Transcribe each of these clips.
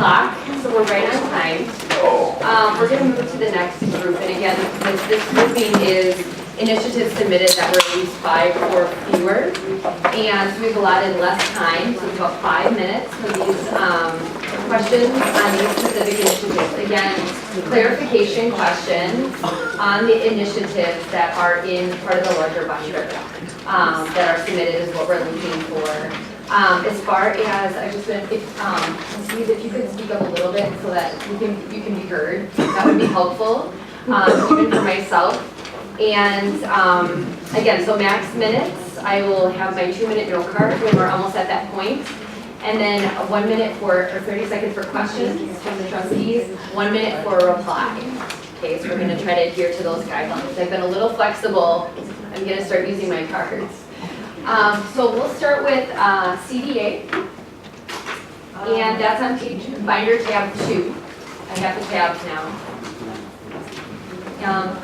o'clock, so we're right on time. We're going to move to the next group, and again, this grouping is initiatives submitted that were at least 5 or fewer, and so we've allotted less time, so it's about 5 minutes for these questions on these specific initiatives. Again, clarification questions on the initiatives that are in part of the larger budget that are submitted is what we're looking for. As far as, I just went, Steve, if you could speak up a little bit so that you can be heard, that would be helpful, even for myself. And again, so max minutes, I will have my 2-minute note card when we're almost at that point. And then 1 minute or 30 seconds for questions from the trustees, 1 minute for a reply. Okay, so we're gonna try to adhere to those guidelines. I've been a little flexible. I'm gonna start using my cards. So we'll start with CVA, and that's on page binder tab 2. I have the tabs now.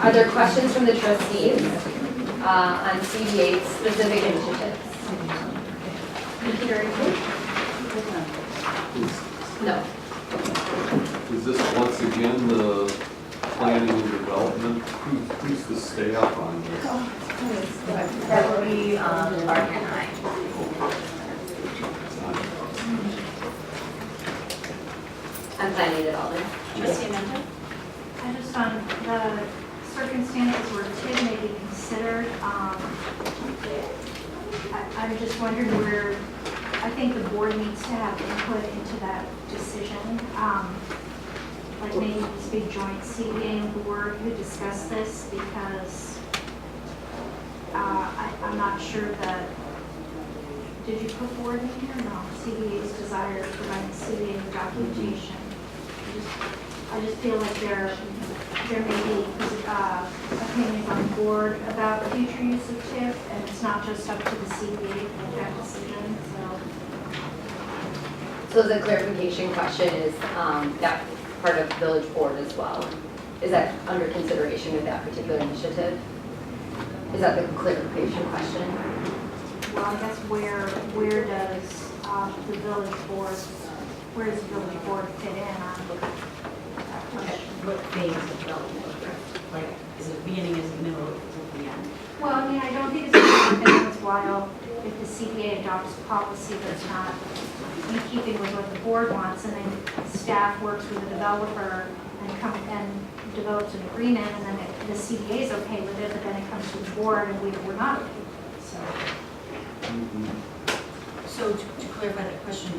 Are there questions from the trustees on CVA specific initiatives? Peter, no. Is this once again the planning and development? Who's the staff on this? That would be Mark and I. I'm planning it all in. Trustee Amanda? I just on the circumstances where TID may be considered, I'm just wondering where, I think the board needs to have input into that decision. Like maybe this big joint CVA and board who discuss this, because I'm not sure that, did you put board in here? No, CVA's desire to provide CVA documentation. I just feel like there may be opinions on the board about future use of TIF, and it's not just up to the CVA to make that decision, So the clarification question is that part of village board as well. Is that under consideration with that particular initiative? Is that the clarification question? Well, I guess where does the village board, where does the village board fit in on that question? What phase of development? Like, is it the beginning, is it the middle, is it the end? Well, I mean, I don't think it's going to be worthwhile if the CVA adopts policy that's not in keeping with what the board wants, and then staff works with the developer and develops an agreement, and then the CVA is okay with it, but then it comes to the board and we're not okay with it, so. So to clarify that question,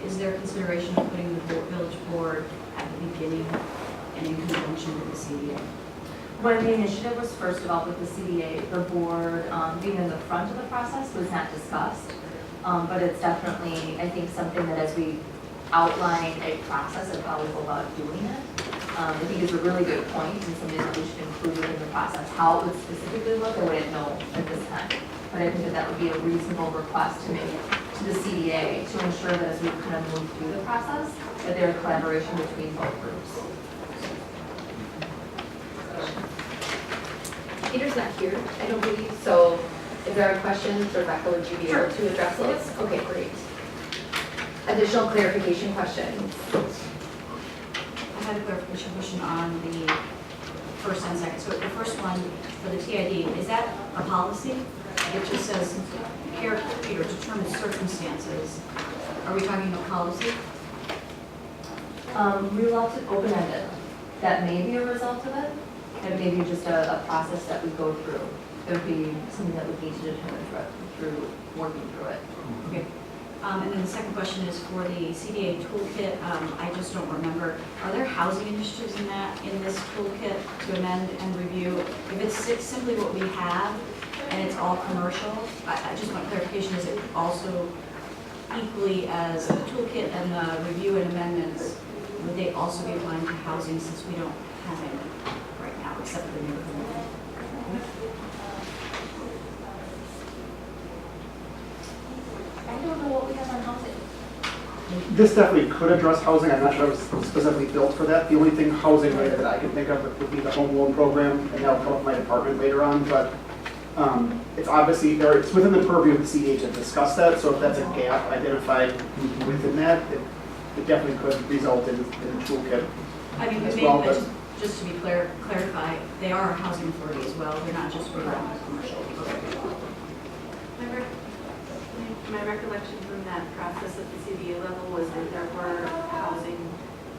is there consideration of putting the village board at the beginning and in conjunction with the CVA? When the initiative was first developed with the CVA, the board being in the front of the process was not discussed. But it's definitely, I think, something that as we outline a process of how we go about doing it, I think is a really good point and something that we should include in the process. How it would specifically look, I wouldn't know at this time. But I think that would be a reasonable request to make to the CVA to ensure that as we kind of move through the process, that there's collaboration between both groups. Peter's not here, I don't believe, so if there are questions, Rebecca, would you be able to address those? Okay, great. Additional clarification questions? I had a clarification question on the first and second. So the first one for the TID, is that a policy? It just says, Peter, determine circumstances. Are we talking about policy? We left it open-ended. That may be a result of it, and maybe just a process that we go through. It would be something that we need to determine through working through it. Okay. And then the second question is for the CVA toolkit. I just don't remember. Are there housing initiatives in this toolkit to amend and review? If it's simply what we have and it's all commercial, I just want clarification. Is it also equally as the toolkit and the review and amendments? Would they also be applying to housing since we don't have any right now except for the neighborhood? I don't know what we have on housing. This definitely could address housing. I'm not sure it was specifically built for that. The only thing housing related that I can think of would be the home loan program, and that'll come up in my department later on. But it's obviously, or it's within the purview of the CDA to discuss that. So if that's a gap identified within that, it definitely could result in a toolkit. I mean, As maybe, well, but but- just to be clarify, they are a housing authority as well, they're not just relying on commercial. My recollection from that process at the CVA level was that there were housing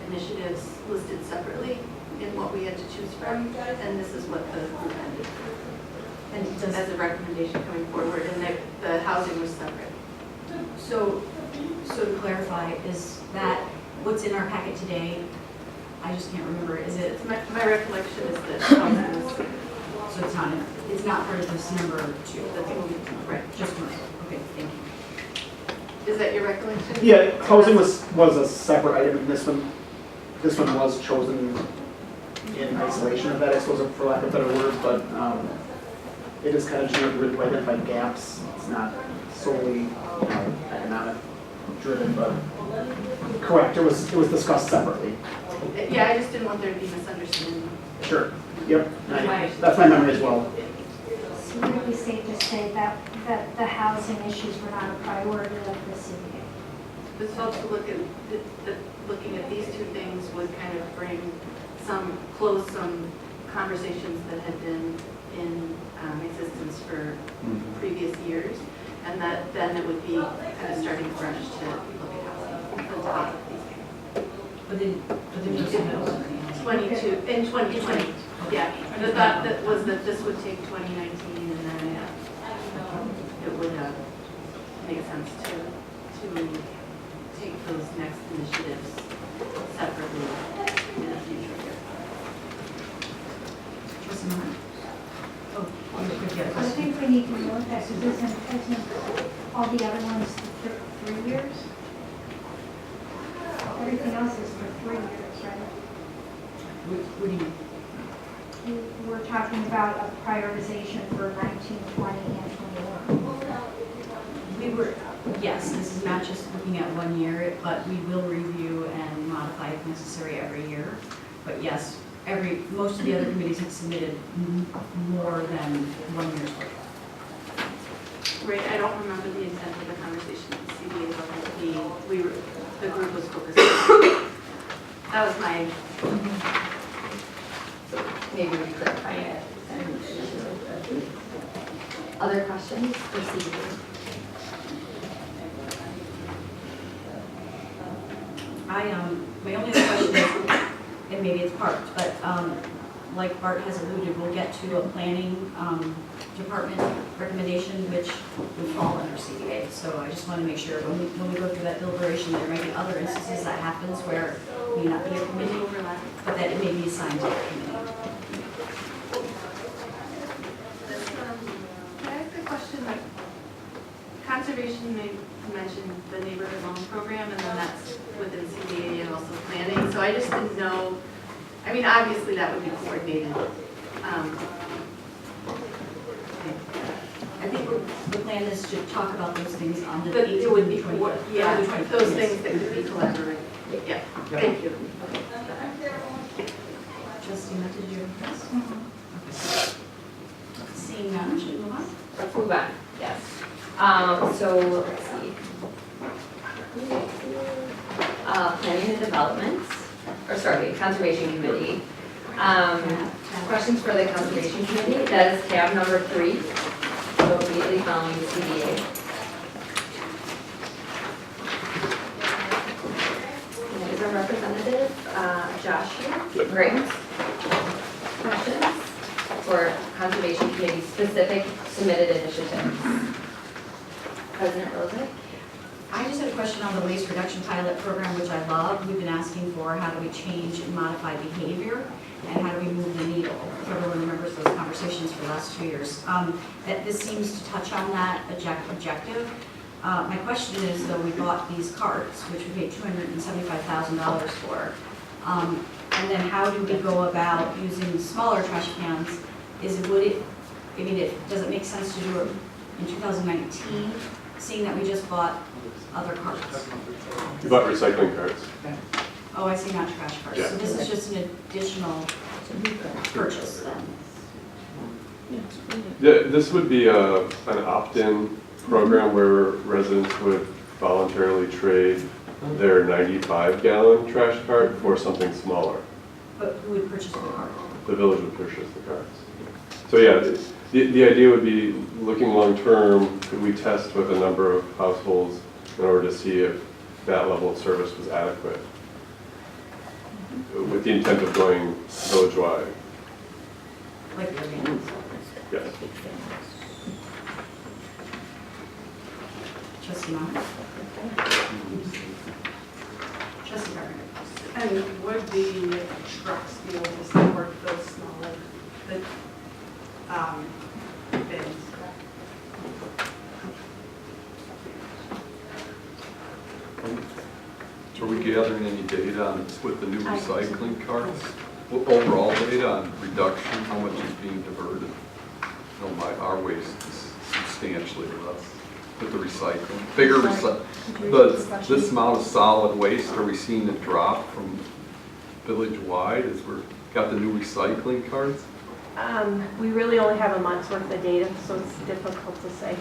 initiatives listed separately in what we had to choose from, and this is what the group ended And as a recommendation coming forward, and that the housing was separate. so to clarify, is that what's in our packet today? I just can't remember, is it, My recollection is that housing was, so it's not part of this number two? that's moving to, right. Just commercial, okay, thank you. Is that your recollection? Yeah, housing was a separate item, and this one was chosen in isolation of that, I suppose, for lack of a better word, but it is kind of generic to identify gaps. It's not solely economic driven, but correct, it was discussed separately. Yeah, I just didn't want there to be misunderstanding. Sure, yep, that's my memory as well. So would it be safe to say that the housing issues were not a priority of the CVA? This helps to look at, looking at these two things would kind of bring close some conversations that had been in existence for previous years. And that then it would be kind of starting fresh to look at housing on top of these things. But then just a 22, in 2020, yeah. The thought that was that this would take 2019 and then it would make sense to take those next initiatives separately in the future year. Trustee Miller? Oh, you could get a I question. think we need to note that, because isn't all the other ones for 3 years? Everything else is for 3 years, right? What do you mean? We're talking about a prioritization for 19, 20, and 21. We were, yes, this is not just looking at 1 year, but we will review and modify if necessary every year. But yes, most of the other committees have submitted more than 1 year's worth. Right, I don't remember the intent of the conversation at the CBA level. The group was focused on. That was my, Maybe we clarify it. Other questions for Steve? My only other question is, and maybe it's parked, but like Bart has alluded, we'll get to a planning department recommendation, which would fall under CVA. So I just want to make sure when we go through that deliberation, there might be other instances that happens where it may not be a committee overlap, but that it may be assigned to a committee. can I ask a question? Like, conservation mentioned the neighborhood loan program, and then that's within CVA and also planning. So I just didn't know, I mean, obviously that would be coordinated. I think the plan is to talk about those things on the But it would be, 18th, yeah, 20th. those things that could be collaborated. Yeah, thank you. Trustee Hunt, did you have a question? Okay. Seeing none, should we move on? Let's move on, yes. So, let's see. Planning and Development, or sorry, Conservation Committee. Questions for the Conservation Committee, that is tab number 3, so immediately following the CDA. And is our representative, Josh here? Great. Questions for Conservation Committee specific submitted initiatives? President Rosick? I just had a question on the waste reduction pilot program, which I love. We've been asking for how do we change and modify behavior, and how do we move the needle? If everyone remembers those conversations for the last 2 years. That this seems to touch on that objective. My question is, though, we bought these carts, which we paid $275,000 for. And then how do we go about using smaller trash cans? Does it make sense to do it in 2019, seeing that we just bought other carts? You bought recycling carts. Oh, I see, not trash carts. Yeah. So this is just an additional purchase then? This would be an opt-in program where residents would voluntarily trade their 95-gallon trash cart for something smaller. But who would purchase the cart? The village would purchase the carts. So yeah, the idea would be looking long-term, could we test with a number of households in order to see if that level of service was adequate? With the intent of going village-wide. Like the organic? Yes. Trustee Mom? Trustee Gardner? And would the trucks be able to support those smaller, bins? Are we gathering any data on, with the new recycling carts? Overall data on reduction, how much is being diverted? No, our waste is substantially less with the recycling. This amount of solid waste, are we seeing it drop from village-wide as we're got the new recycling carts? We really only have a month's worth of data, so it's difficult to say.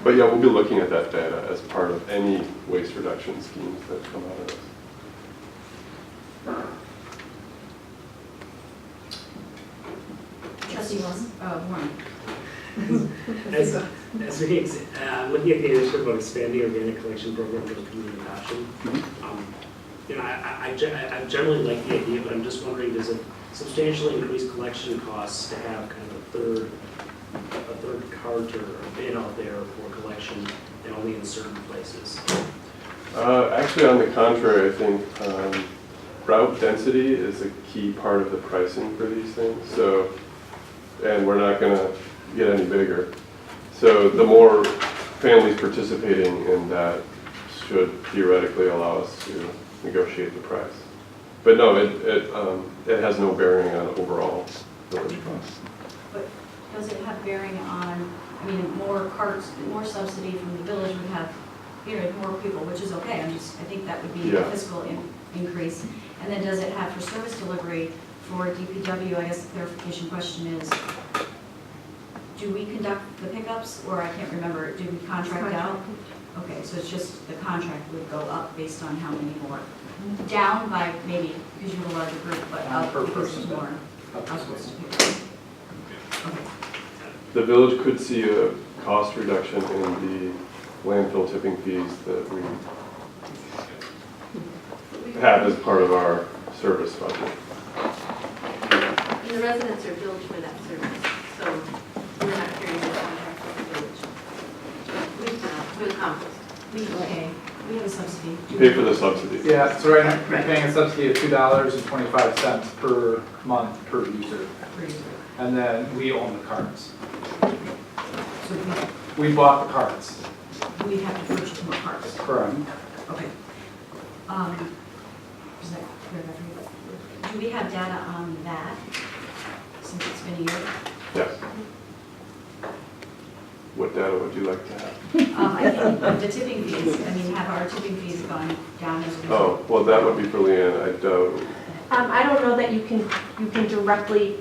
But yeah, we'll be looking at that data as part of any waste reduction schemes that come out of this. Trustee Warren? As we, looking at the initiative about expanding organic collection program for the community adoption, I generally like the idea, but I'm just wondering, does it substantially increase collection costs to have kind of a third cart or a bin out there for collection and only in certain places? Actually, on the contrary, I think route density is a key part of the pricing for these things. So, and we're not going to get any bigger. So the more families participating in that should theoretically allow us to negotiate the price. But no, it has no bearing on overall village costs. But does it have bearing on, I mean, more carts, more subsidy from the village would have, more people, which is okay. I think that would be a fiscal increase. And then does it have for service delivery for DPW? I guess the clarification question is, do we conduct the pickups, or I can't remember, do we contract out? Okay, so it's just the contract would go up based on how many more. Down by maybe, because you have a larger group, but up because there's more households to pick up. Okay. The village could see a cost reduction in the landfill tipping fees that we have as part of our service budget. And the residents are billed for that service, so we're not carrying the contract with the village. For the compost. We have a subsidy. Pay for the subsidy. Yeah, so right now we're paying a subsidy of $2.25 per month per user. And then we own the carts. So We bought the carts. we have to purchase more carts. Correct. Okay. Is that clear enough for you? Do we have data on that since it's been a year? Yes. What data would you like to have? I think the tipping fees, I mean, have our tipping fees gone down as a result? Oh, well, that would be for Leanne. I don't know that you can directly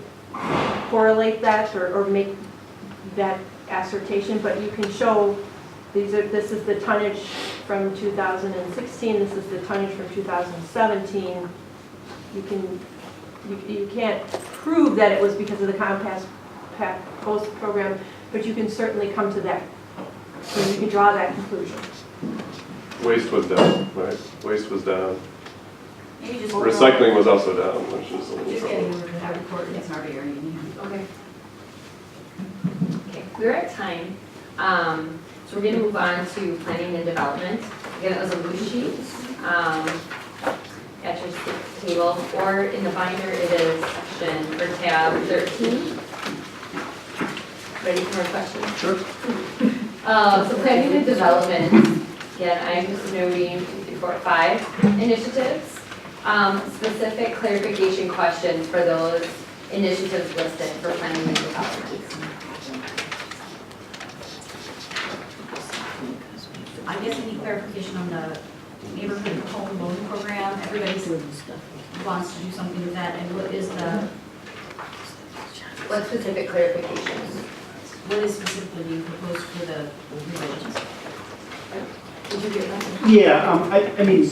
correlate that or make that assertion, but you can show this is the tonnage from 2016, this is the tonnage from 2017. You can't prove that it was because of the Compact Post program, but you can certainly come to that, so you can draw that conclusion. Waste was down, right? Waste was down. Maybe just. Recycling was also down, which is a little Just getting trouble. over to that report, it's not very early. Okay. Okay, we're at time. So we're gonna move on to planning and development. Again, that was a loose sheet. At your table, or in the binder, it is section for tab 13. Ready for more questions? Sure. So planning and development, again, I'm just noting 2, 3, 4, 5 initiatives. Specific clarification questions for those initiatives listed for planning and development. I guess any clarification on the neighborhood home loan program, everybody wants to do something with that, and what is specific clarifications? what is specifically being proposed for the villages? Did you hear that? Yeah, I mean,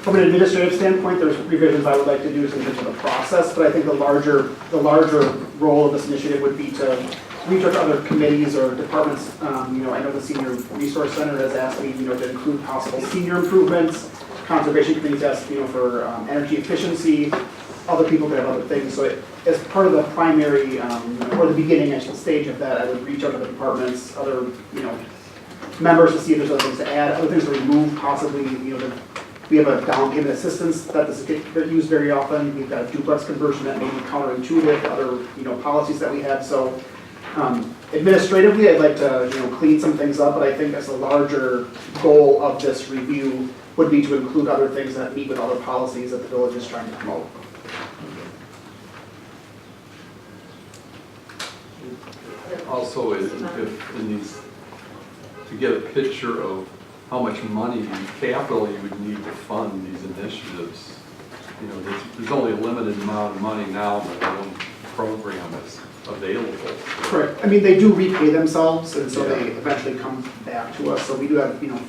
from an administrative standpoint, there's revisions I would like to do in terms of the process, but I think the larger role of this initiative would be to reach out to other committees or departments. You know, I know the Senior Resource Center has asked me, you know, to include possible senior improvements. Conservation Committee's asked, you know, for energy efficiency. Other people could have other things. So as part of the primary, or the beginning stage of that, I would reach out to the departments, other, you know, members to see if there's other things to add, other things to remove, possibly, you know, we have a down payment assistance that doesn't get used very often. We've got a duplex conversion that may be counterintuitive to other, you know, policies that we have. So administratively, I'd like to, you know, clean some things up, but I think as a larger goal of this review would be to include other things that meet with other policies that the village is trying to promote. Also, if in these, to get a picture of how much money, capital you would need to fund these initiatives, you know, there's only a limited amount of money now that the loan program is available. Correct. I mean, they do repay themselves, and so they eventually come back to us. So we do have, you know,